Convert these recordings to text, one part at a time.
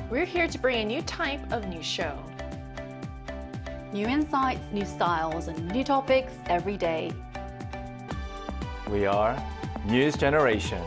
We're here to bring a new type of news show. New insights, new styles, and new topics every day. We are News Generation.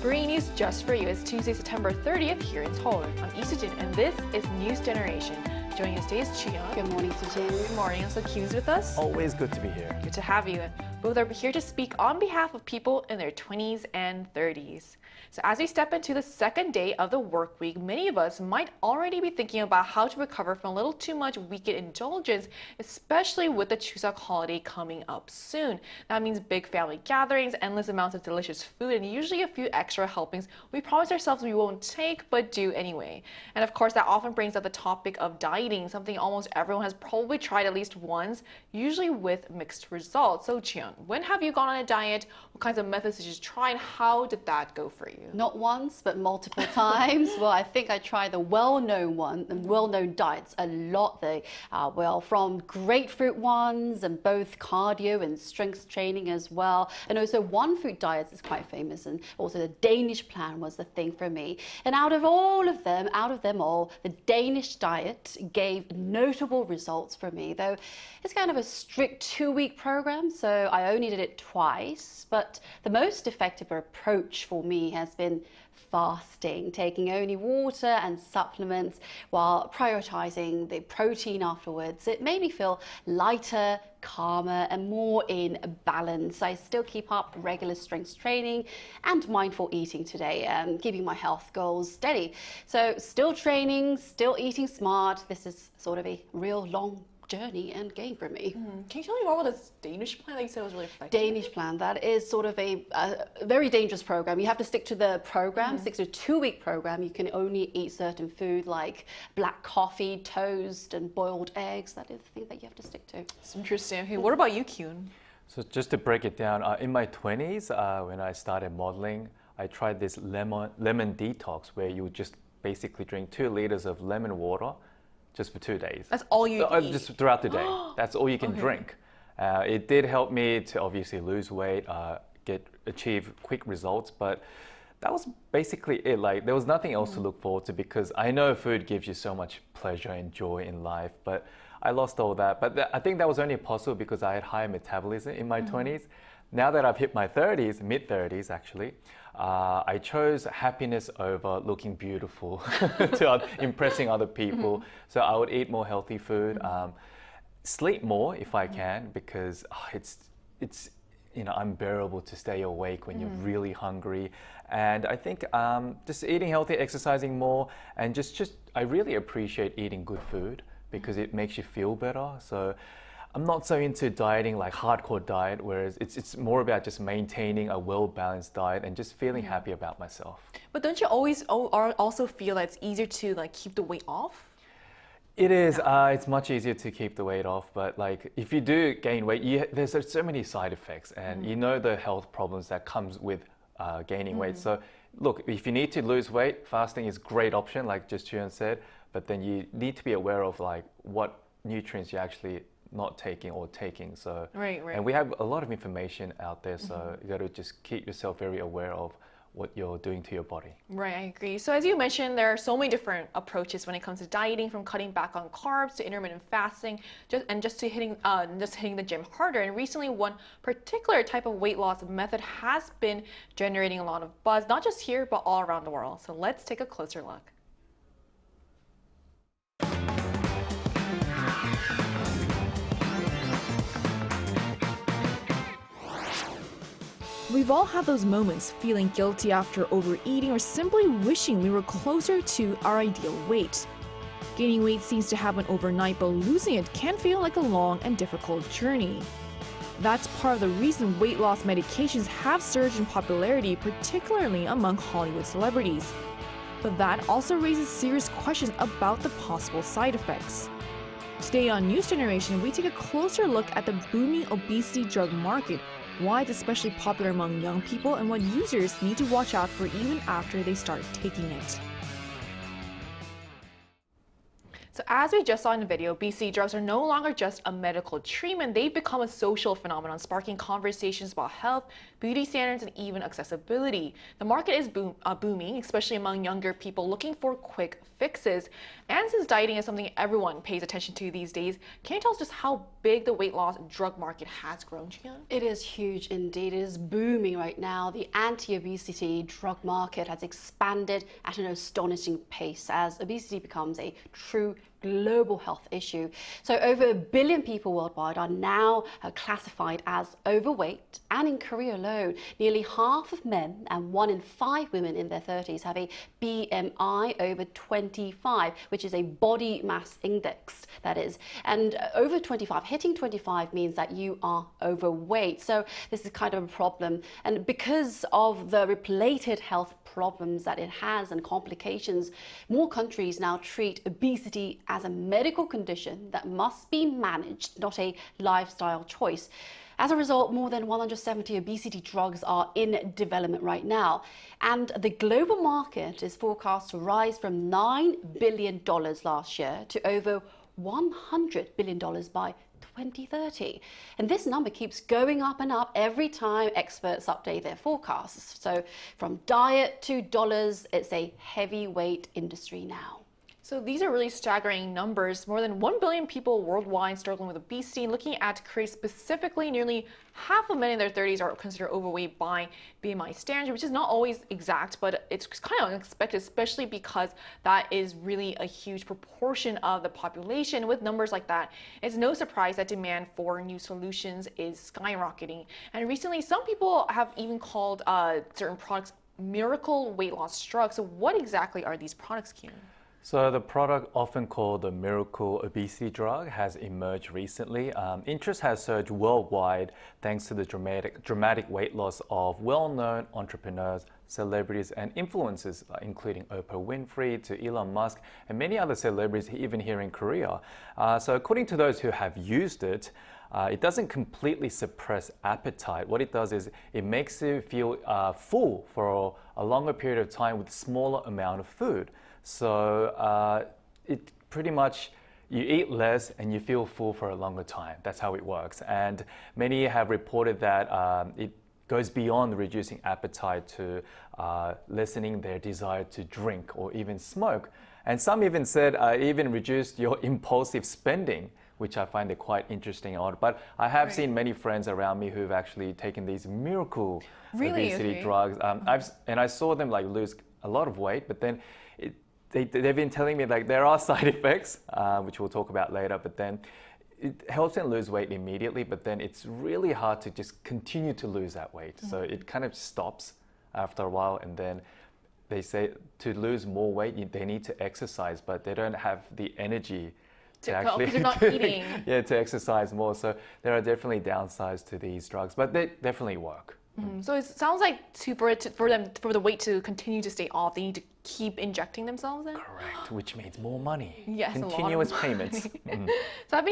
Bringing news just for you. It's Tuesday, September 30th here in Seoul. I'm Isujin, and this is News Generation. Joining us today is Chuyeon. Good morning, Sujin. Good morning. Also, Q's with us. Always good to be here. Good to have you. Both are here to speak on behalf of people in their 20s and 30s. So as we step into the second day of the work week, many of us might already be thinking about how to recover from a little too much weekend indulgence, especially with the Chuseok holiday coming up soon. That means big family gatherings, endless amounts of delicious food, and usually a few extra helpings we promise ourselves we won't take, but do anyway. And of course, that often brings up the topic of dieting, something almost everyone has probably tried at least once, usually with mixed results. So Cheon, when have you gone on a diet? What kinds of methods did you try, and how did that go for you? Not once, but multiple times. Well, I think I tried the well-known diets a lot. They are from grapefruit ones and both cardio and strength training as well. And also one food diet is quite famous, and also the Danish plan was the thing for me. And out of them all, the Danish diet gave notable results for me, though it's kind of a strict 2-week program, so I only did it twice. But the most effective approach for me has been fasting, taking only water and supplements while prioritizing the protein afterwards. It made me feel lighter, calmer, and more in balance. I still keep up regular strength training and mindful eating today, keeping my health goals steady. So still training, still eating smart. This is sort of a real long journey and game for me. Can you tell me more about this Danish plan that you said was really effective? Danish plan, that is sort of a very dangerous program. You have to stick to the program, stick to a 2-week program. You can only eat certain food like black coffee, toast, and boiled eggs. That is the thing that you have to stick to. It's interesting. Okay, what about you, Kyun? So just to break it down, in my 20s, when I started modeling, I tried this lemon detox where you would just basically drink 2 liters of lemon water just for 2 days. That's all you eat? Just throughout the day. That's all you can drink. It did help me to obviously lose weight, achieve quick results, but that was basically it. Like, there was nothing else to look forward to, because I know food gives you so much pleasure and joy in life, but I lost all that. But I think that was only possible because I had higher metabolism in my 20s. Now that I've hit my 30s, mid-30s actually, I chose happiness over looking beautiful to impressing other people. So I would eat more healthy food, sleep more if I can, because it's unbearable to stay awake when you're really hungry. And I think just eating healthy, exercising more, and I really appreciate eating good food because it makes you feel better. So I'm not so into dieting, like hardcore diet, whereas it's more about just maintaining a well-balanced diet and just feeling happy about myself. But don't you always also feel that it's easier to keep the weight off? It is. It's much easier to keep the weight off, but if you do gain weight, there's so many side effects, and you know the health problems that comes with gaining weight. So look, if you need to lose weight, fasting is a great option, like just Chuyeon said, but then you need to be aware of what nutrients you're actually not taking or taking. So right. And we have a lot of information out there, so you got to just keep yourself very aware of what you're doing to your body. Right, I agree. So as you mentioned, there are so many different approaches when it comes to dieting, from cutting back on carbs to intermittent fasting, just to hitting the gym harder. And recently, one particular type of weight loss method has been generating a lot of buzz, not just here, but all around the world. So let's take a closer look. We've all had those moments, feeling guilty after overeating or simply wishing we were closer to our ideal weight. Gaining weight seems to happen overnight, but losing it can feel like a long and difficult journey. That's part of the reason weight loss medications have surged in popularity, particularly among Hollywood celebrities. But that also raises serious questions about the possible side effects. Today on News Generation, we take a closer look at the booming obesity drug market, why it's especially popular among young people, and what users need to watch out for even after they start taking it. So as we just saw in the video, obesity drugs are no longer just a medical treatment. They've become a social phenomenon, sparking conversations about health, beauty standards, and even accessibility. The market is booming, especially among younger people looking for quick fixes. And since dieting is something everyone pays attention to these days, can you tell us just how big the weight loss drug market has grown, Jian? It is huge indeed. It is booming right now. The anti-obesity drug market has expanded at an astonishing pace as obesity becomes a true global health issue. So over 1 billion people worldwide are now classified as overweight, and in Korea alone, nearly half of men and 1 in 5 women in their 30s have a BMI over 25, which is a body mass index, that is. And over 25, hitting 25 means that you are overweight. So this is kind of a problem. And because of the related health problems that it has and complications, more countries now treat obesity as a medical condition that must be managed, not a lifestyle choice. As a result, more than 170 obesity drugs are in development right now. And the global market is forecast to rise from $9 billion last year to over $100 billion by 2030. And this number keeps going up and up every time experts update their forecasts. So from diet to dollars, it's a heavyweight industry now. So these are really staggering numbers. More than 1 billion people worldwide struggling with obesity. Looking at Korea specifically, nearly half of men in their 30s are considered overweight by BMI standards, which is not always exact, but it's kind of unexpected, especially because that is really a huge proportion of the population. With numbers like that, it's no surprise that demand for new solutions is skyrocketing. And recently, some people have even called certain products miracle weight loss drugs. So what exactly are these products, Kieran? So the product, often called the miracle obesity drug, has emerged recently. Interest has surged worldwide thanks to the dramatic weight loss of well-known entrepreneurs, celebrities, and influencers, including Oprah Winfrey to Elon Musk and many other celebrities, even here in Korea. So according to those who have used it, it doesn't completely suppress appetite. What it does is it makes you feel full for a longer period of time with smaller amount of food. So it pretty much, you eat less and you feel full for a longer time. That's how it works. And many have reported that it goes beyond reducing appetite to lessening their desire to drink or even smoke. And some even said even reduced your impulsive spending, which I find it quite interesting and odd. But I have seen many friends around me who've actually taken these miracle obesity drugs. And I saw them like lose a lot of weight, but then they've been telling me like there are side effects, which we'll talk about later, but then it helps them lose weight immediately, but then it's really hard to just continue to lose that weight. So it kind of stops after a while, and then they say to lose more weight, they need to exercise, but they don't have the energy to actually they're not eating. Yeah, to exercise more. So there are definitely downsides to these drugs, but they definitely work. So it sounds like for the weight to continue to stay off, they need to keep injecting themselves in? Correct, which means more money. Yes, continuous payments. So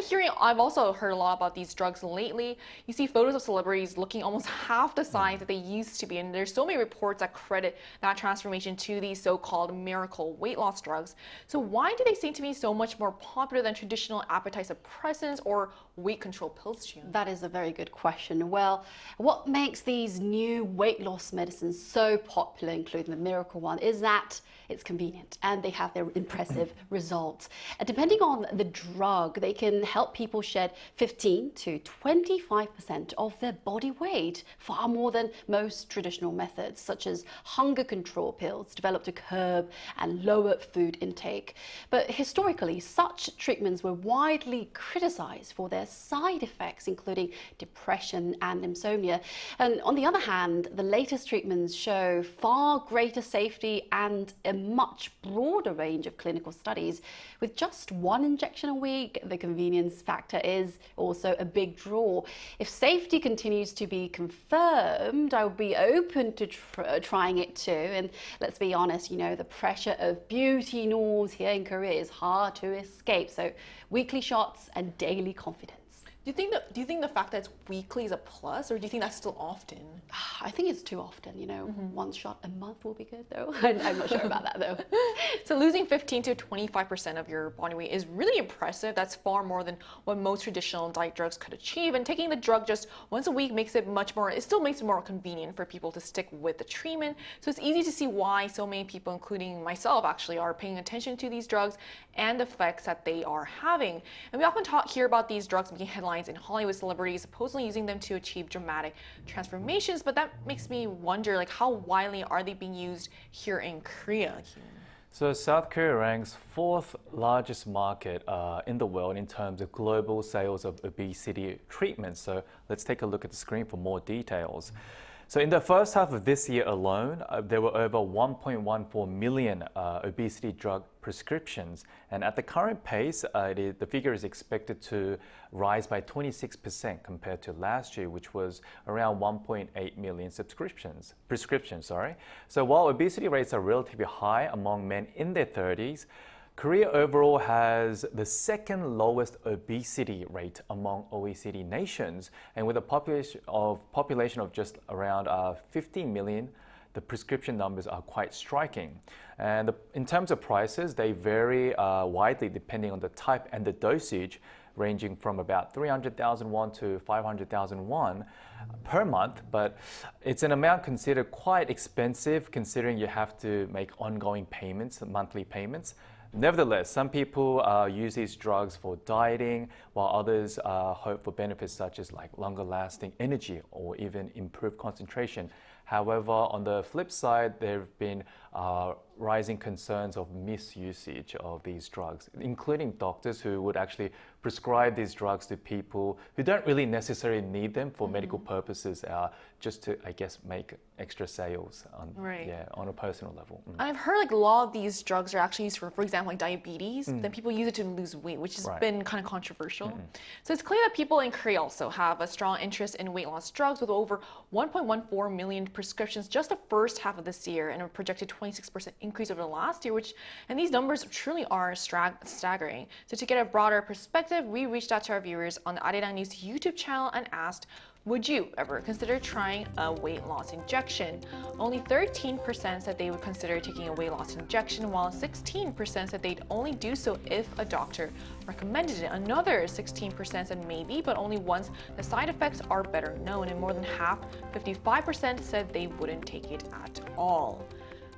I've also heard a lot about these drugs lately. You see photos of celebrities looking almost half the size that they used to be, and there's so many reports that credit that transformation to these so-called miracle weight loss drugs. So why do they seem to be so much more popular than traditional appetite suppressants or weight control pills, Jian? That is a very good question. Well, what makes these new weight loss medicines so popular, including the miracle one, is that it's convenient and they have their impressive results. And depending on the drug, they can help people shed 15 to 25% of their body weight, far more than most traditional methods, such as hunger control pills developed to curb and lower food intake. But historically, such treatments were widely criticized for their side effects, including depression and insomnia. And on the other hand, the latest treatments show far greater safety and a much broader range of clinical studies. With just one injection a week, the convenience factor is also a big draw. If safety continues to be confirmed, I would be open to trying it too. And let's be honest, you know, the pressure of beauty norms here in Korea is hard to escape. So weekly shots and daily confidence. Do you think the fact that it's weekly is a plus, or do you think that's still often? I think it's too often, one shot a month will be good though. I'm not sure about that though. So losing 15 to 25% of your body weight is really impressive. That's far more than what most traditional diet drugs could achieve. And taking the drug just once a week it still makes it more convenient for people to stick with the treatment. So it's easy to see why so many people, including myself actually, are paying attention to these drugs and the effects that they are having. And we often hear about these drugs making headlines in Hollywood, celebrities supposedly using them to achieve dramatic transformations, but that makes me wonder, like, how widely are they being used here in Korea? So South Korea ranks 4th largest market in the world in terms of global sales of obesity treatments. So let's take a look at the screen for more details. So in the first half of this year alone, there were over 1.14 million obesity drug prescriptions. And at the current pace, the figure is expected to rise by 26% compared to last year, which was around 1.8 million prescriptions. So while obesity rates are relatively high among men in their 30s, Korea overall has the second lowest obesity rate among OECD nations, and with a population of just around 15 million, the prescription numbers are quite striking. And in terms of prices, they vary widely depending on the type and the dosage, ranging from about 300,000 won to 500,000 won per month, but it's an amount considered quite expensive considering you have to make ongoing payments, monthly payments. Nevertheless, some people use these drugs for dieting, while others hope for benefits such as longer lasting energy or even improved concentration. However, on the flip side, there have been rising concerns of misusage of these drugs, including doctors who would actually prescribe these drugs to people who don't really necessarily need them for medical purposes, just to, I guess, make extra sales on a personal level. And I've heard a lot of these drugs are actually used for example, like diabetes. Then people use it to lose weight, which has been kind of controversial. So it's clear that people in Korea also have a strong interest in weight loss drugs, with over 1.14 million prescriptions just the first half of this year, and a projected 26% increase over the last year, and these numbers truly are staggering. So to get a broader perspective, we reached out to our viewers on the Arirang News YouTube channel and asked, would you ever consider trying a weight loss injection? Only 13% said they would consider taking a weight loss injection, while 16% said they'd only do so if a doctor recommended it. Another 16% said maybe, but only once the side effects are better known, and more than half, 55%, said they wouldn't take it at all.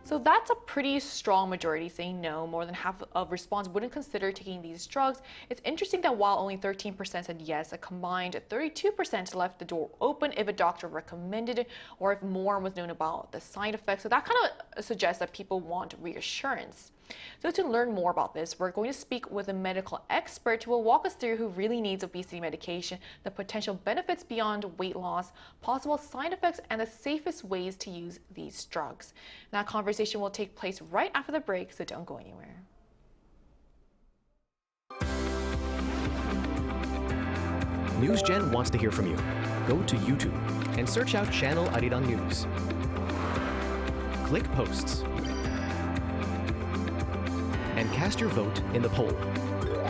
So that's a pretty strong majority saying no. More than half of respondents wouldn't consider taking these drugs. It's interesting that while only 13% said yes, a combined 32% left the door open if a doctor recommended it or if more was known about the side effects. So that kind of suggests that people want reassurance. So to learn more about this, we're going to speak with a medical expert who will walk us through who really needs obesity medication, the potential benefits beyond weight loss, possible side effects, and the safest ways to use these drugs. And that conversation will take place right after the break, so don't go anywhere. NewsGen wants to hear from you. Go to YouTube and search out Channel Arirang News. Click Posts and cast your vote in the poll.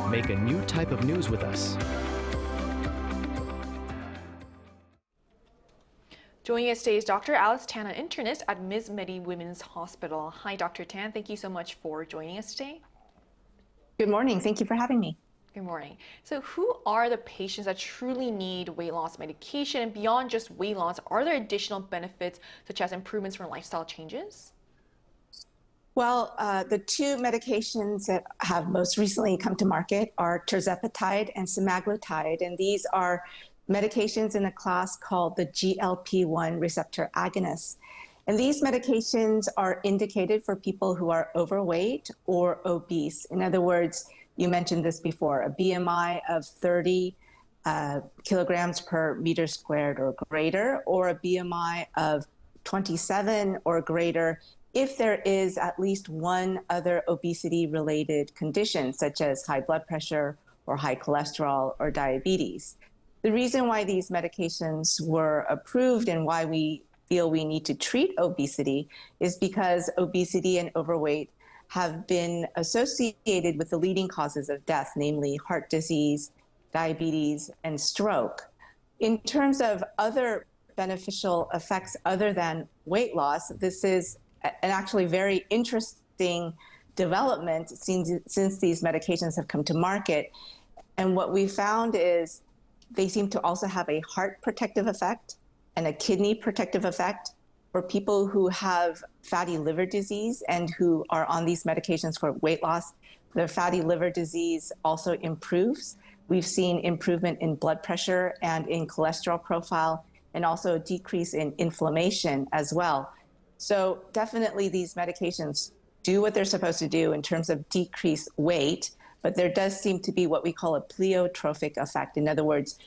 Make a new type of news with us. Joining us today is Dr. Alice Tan, an internist at MZMedi Women's Hospital. Hi, Dr. Tan. Thank you so much for joining us today. Good morning. Thank you for having me. Good morning. So who are the patients that truly need weight loss medication? And beyond just weight loss, are there additional benefits such as improvements from lifestyle changes? Well, the two medications that have most recently come to market are tirzepatide and semaglutide, and these are medications in a class called the GLP-1 receptor agonists. And these medications are indicated for people who are overweight or obese. In other words, you mentioned this before, a BMI of 30 kilograms per meter squared or greater, or a BMI of 27 or greater if there is at least one other obesity-related condition, such as high blood pressure or high cholesterol or diabetes. The reason why these medications were approved and why we feel we need to treat obesity is because obesity and overweight have been associated with the leading causes of death, namely heart disease, diabetes, and stroke. In terms of other beneficial effects other than weight loss, this is an actually very interesting development since these medications have come to market. And what we found is they seem to also have a heart protective effect and a kidney protective effect for people who have fatty liver disease and who are on these medications for weight loss. Their fatty liver disease also improves. We've seen improvement in blood pressure and in cholesterol profile, and also a decrease in inflammation as well. So definitely these medications do what they're supposed to do in terms of decrease weight, but there does seem to be what we call a pleiotropic effect. In other words,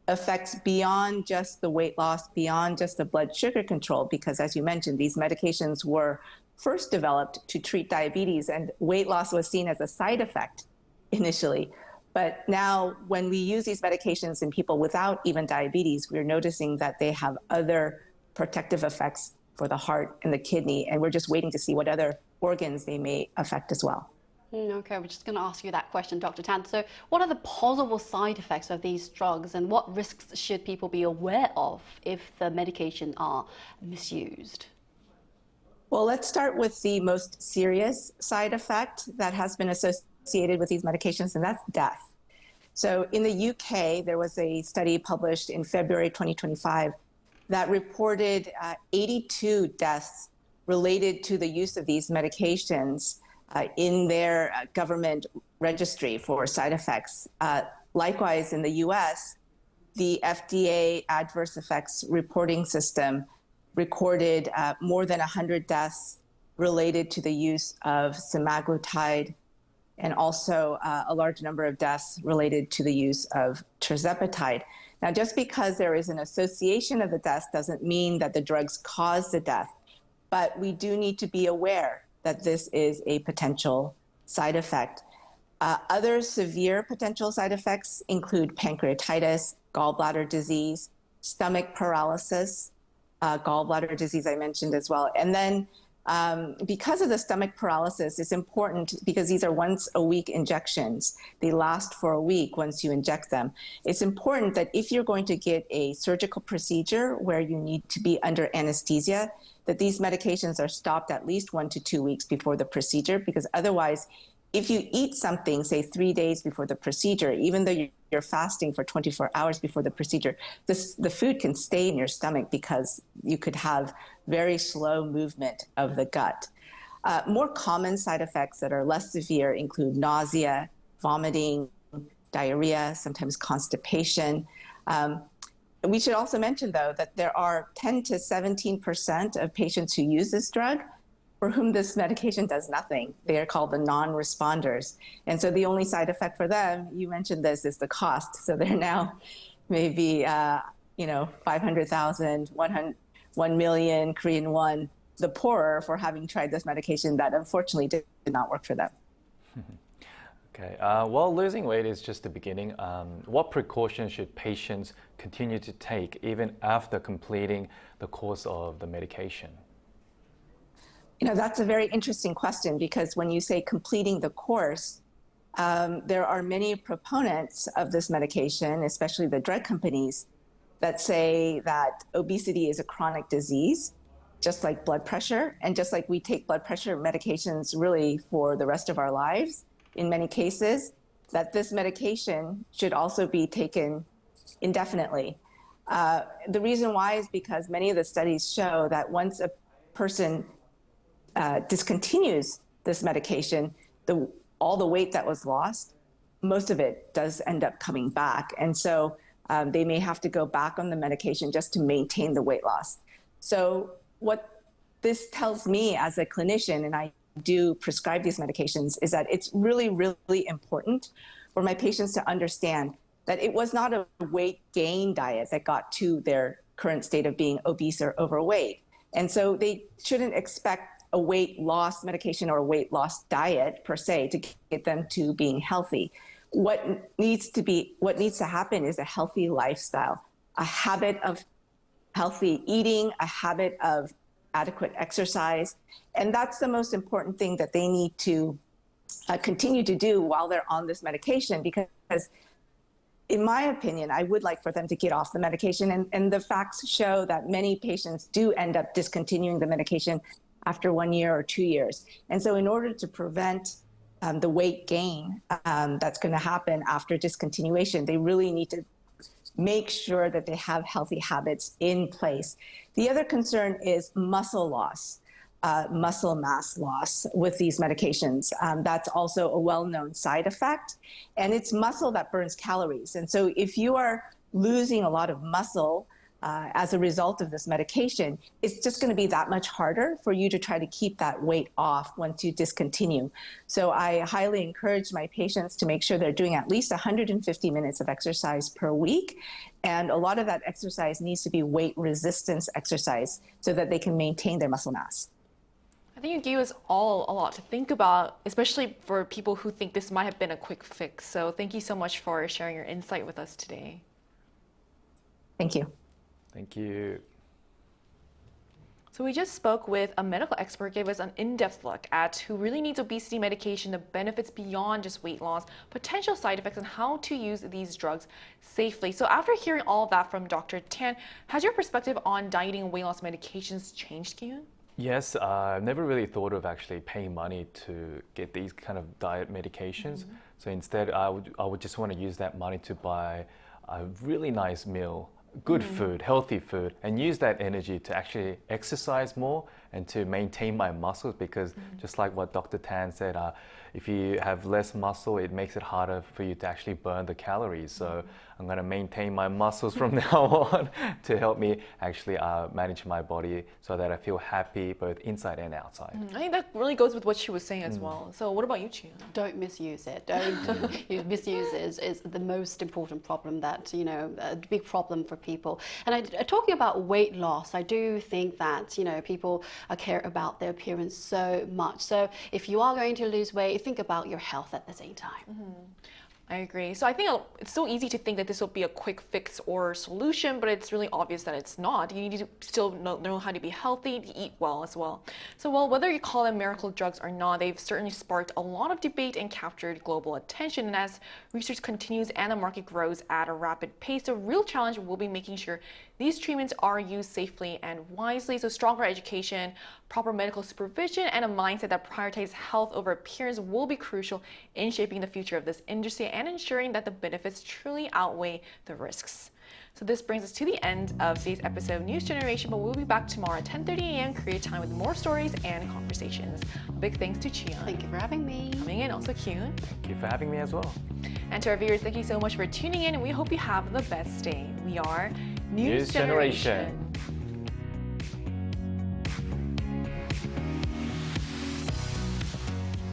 effects beyond just the weight loss, beyond just the blood sugar control, because as you mentioned, these medications were first developed to treat diabetes, and weight loss was seen as a side effect initially. But now when we use these medications in people without even diabetes, we're noticing that they have other protective effects for the heart and the kidney, and we're just waiting to see what other organs they may affect as well. Okay, we're just going to ask you that question, Dr. Tan. So what are the possible side effects of these drugs, and what risks should people be aware of if the medication are misused? Well, let's start with the most serious side effect that has been associated with these medications, and that's death. So in the UK, there was a study published in February 2025 that reported 82 deaths related to the use of these medications in their government registry for side effects. Likewise, in the US, the FDA adverse effects reporting system recorded more than 100 deaths related to the use of semaglutide, and also a large number of deaths related to the use of tirzepatide. Now, just because there is an association of the deaths doesn't mean that the drugs cause the death, but we do need to be aware that this is a potential side effect. Other severe potential side effects include pancreatitis, gallbladder disease, stomach paralysis, gallbladder disease I mentioned as well. And then because of the stomach paralysis, it's important because these are once a week injections. They last for a week once you inject them. It's important that if you're going to get a surgical procedure where you need to be under anesthesia, that these medications are stopped at least 1 to 2 weeks before the procedure, because otherwise, if you eat something, say 3 days before the procedure, even though you're fasting for 24 hours before the procedure, the food can stay in your stomach because you could have very slow movement of the gut. More common side effects that are less severe include nausea, vomiting, diarrhea, sometimes constipation. We should also mention, though, that there are 10 to 17% of patients who use this drug for whom this medication does nothing. They are called the non-responders. And so the only side effect for them, you mentioned this, is the cost. So they're now maybe, 500,000, 1 million Korean won, the poorer for having tried this medication that unfortunately did not work for them. Okay, well, losing weight is just the beginning. What precautions should patients continue to take even after completing the course of the medication? That's a very interesting question, because when you say completing the course, there are many proponents of this medication, especially the drug companies, that say that obesity is a chronic disease, just like blood pressure, and just like we take blood pressure medications really for the rest of our lives, in many cases, that this medication should also be taken indefinitely. The reason why is because many of the studies show that once a person discontinues this medication, all the weight that was lost, most of it does end up coming back. And so they may have to go back on the medication just to maintain the weight loss. So what this tells me as a clinician, and I do prescribe these medications, is that it's really, really important for my patients to understand that it was not a weight gain diet that got to their current state of being obese or overweight. And so they shouldn't expect a weight loss medication or a weight loss diet per se to get them to being healthy. What needs to happen is a healthy lifestyle, a habit of healthy eating, a habit of adequate exercise. And that's the most important thing that they need to continue to do while they're on this medication, because in my opinion, I would like for them to get off the medication. And the facts show that many patients do end up discontinuing the medication after 1 year or 2 years. And so in order to prevent the weight gain that's going to happen after discontinuation, they really need to make sure that they have healthy habits in place. The other concern is muscle loss. Muscle mass loss with these medications. That's also a well-known side effect. And it's muscle that burns calories. And so if you are losing a lot of muscle as a result of this medication, it's just going to be that much harder for you to try to keep that weight off once you discontinue. So I highly encourage my patients to make sure they're doing at least 150 minutes of exercise per week. And a lot of that exercise needs to be weight resistance exercise so that they can maintain their muscle mass. I think you gave us all a lot to think about, especially for people who think this might have been a quick fix. So thank you so much for sharing your insight with us today. Thank you. Thank you. So we just spoke with a medical expert, gave us an in-depth look at who really needs obesity medication, the benefits beyond just weight loss, potential side effects, and how to use these drugs safely. So after hearing all of that from Dr. Tan, has your perspective on dieting and weight loss medications changed, Kyun? Yes, I've never really thought of actually paying money to get these kind of diet medications. So instead, I would just want to use that money to buy a really nice meal, good food, healthy food, and use that energy to actually exercise more and to maintain my muscles, because just like what Dr. Tan said, if you have less muscle, it makes it harder for you to actually burn the calories. So I'm going to maintain my muscles from now on to help me actually manage my body so that I feel happy both inside and outside. I think that really goes with what she was saying as well. So what about you, Chia? Don't misuse it. Don't misuse it is the most important problem that, a big problem for people. And talking about weight loss, I do think that, people care about their appearance so much. So if you are going to lose weight, think about your health at the same time. I agree. So I think it's so easy to think that this will be a quick fix or solution, but it's really obvious that it's not. You need to still know how to be healthy, to eat well as well. So whether you call them miracle drugs or not, they've certainly sparked a lot of debate and captured global attention. And as research continues and the market grows at a rapid pace, the real challenge will be making sure these treatments are used safely and wisely. So stronger education, proper medical supervision, and a mindset that prioritizes health over appearance will be crucial in shaping the future of this industry and ensuring that the benefits truly outweigh the risks. So this brings us to the end of today's episode of News Generation, but we'll be back tomorrow at 10:30 a.m. Korea time with more stories and conversations. A big thanks to Chia. Thank you for having me. Coming in, also Kyun. Thank you for having me as well. And to our viewers, thank you so much for tuning in, and we hope you have the best day. We are News Generation.